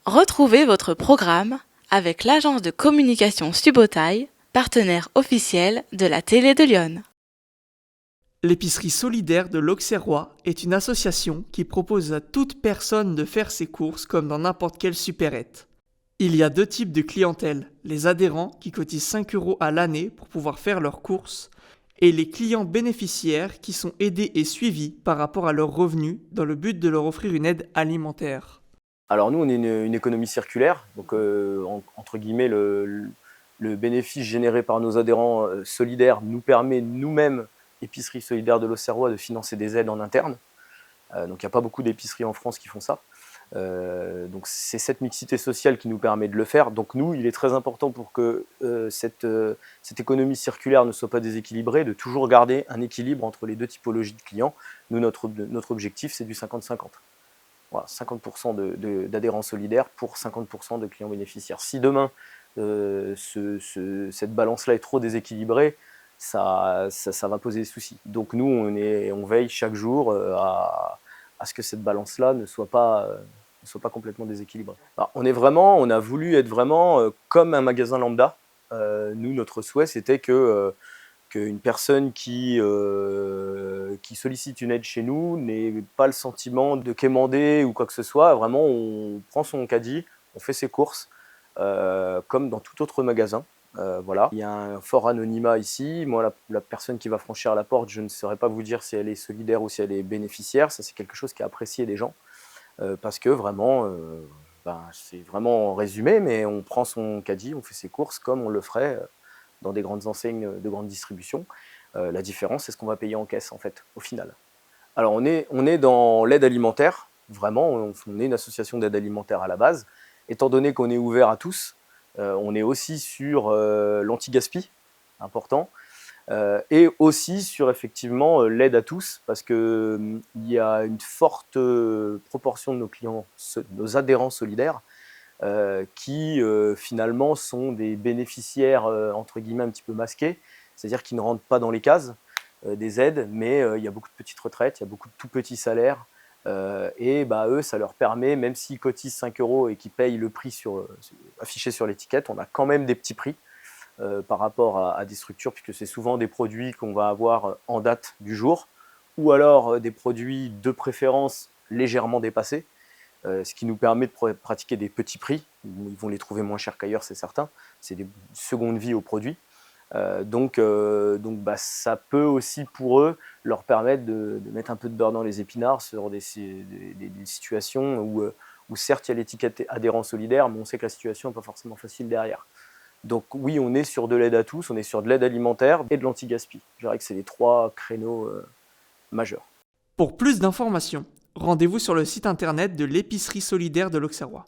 Retrouvez votre programme avec l'agence de communication Subotaille, partenaire officiel de la télé de Lyon. L'épicerie solidaire de l'Auxerrois est une association qui propose à toute personne de faire ses courses comme dans n'importe quelle supérette. Il y a deux types de clientèle, les adhérents qui cotisent 5 euros à l'année pour pouvoir faire leurs courses, et les clients bénéficiaires qui sont aidés et suivis par rapport à leurs revenus dans le but de leur offrir une aide alimentaire. Alors nous, on est une économie circulaire, donc entre guillemets, le bénéfice généré par nos adhérents solidaires nous permet nous-mêmes, épicerie solidaire de l'Auxerrois, de financer des aides en interne. Donc il n'y a pas beaucoup d'épiceries en France qui font ça. Donc c'est cette mixité sociale qui nous permet de le faire. Donc nous, il est très important pour que cette économie circulaire ne soit pas déséquilibrée, de toujours garder un équilibre entre les deux typologies de clients. Nous, notre objectif, c'est du 50-50. Voilà, 50% d'adhérents solidaires pour 50% de clients bénéficiaires. Si demain, cette balance-là est trop déséquilibrée, ça va poser des soucis. Donc nous, on veille chaque jour à ce que cette balance-là ne soit pas complètement déséquilibrée. Alors, on a voulu être vraiment comme un magasin lambda. Nous, notre souhait, c'était qu'une personne qui sollicite une aide chez nous n'ait pas le sentiment de quémander ou quoi que ce soit. Vraiment, on prend son caddie, on fait ses courses, comme dans tout autre magasin. Voilà. Il y a un fort anonymat ici. Moi, la personne qui va franchir la porte, je ne saurais pas vous dire si elle est solidaire ou si elle est bénéficiaire. Ça, c'est quelque chose qui est apprécié des gens. Parce que vraiment, c'est vraiment en résumé, mais on prend son caddie, on fait ses courses comme on le ferait dans des grandes enseignes de grande distribution. La différence, c'est ce qu'on va payer en caisse, en fait, au final. Alors, on est dans l'aide alimentaire, vraiment, on est une association d'aide alimentaire à la base. Étant donné qu'on est ouvert à tous, on est aussi sur l'anti-gaspi, important, et aussi sur effectivement l'aide à tous, parce qu'il y a une forte proportion de nos clients, nos adhérents solidaires, qui finalement sont des bénéficiaires entre guillemets un petit peu masqués, c'est-à-dire qu'ils ne rentrent pas dans les cases des aides, mais il y a beaucoup de petites retraites, il y a beaucoup de tout petits salaires, et eux, ça leur permet, même s'ils cotisent 5 euros et qu'ils payent le prix affiché sur l'étiquette, on a quand même des petits prix par rapport à des structures, puisque c'est souvent des produits qu'on va avoir en date du jour, ou alors des produits de préférence légèrement dépassés, ce qui nous permet de pratiquer des petits prix. Ils vont les trouver moins chers qu'ailleurs, c'est certain. C'est des secondes vies aux produits. Donc ça peut aussi pour eux leur permettre de mettre un peu de beurre dans les épinards sur des situations où certes il y a l'étiquette adhérent solidaire, mais on sait que la situation n'est pas forcément facile derrière. Donc oui, on est sur de l'aide à tous, on est sur de l'aide alimentaire et de l'anti-gaspi. Je dirais que c'est les trois créneaux majeurs. Pour plus d'informations, rendez-vous sur le site internet de l'épicerie solidaire de l'Auxerrois.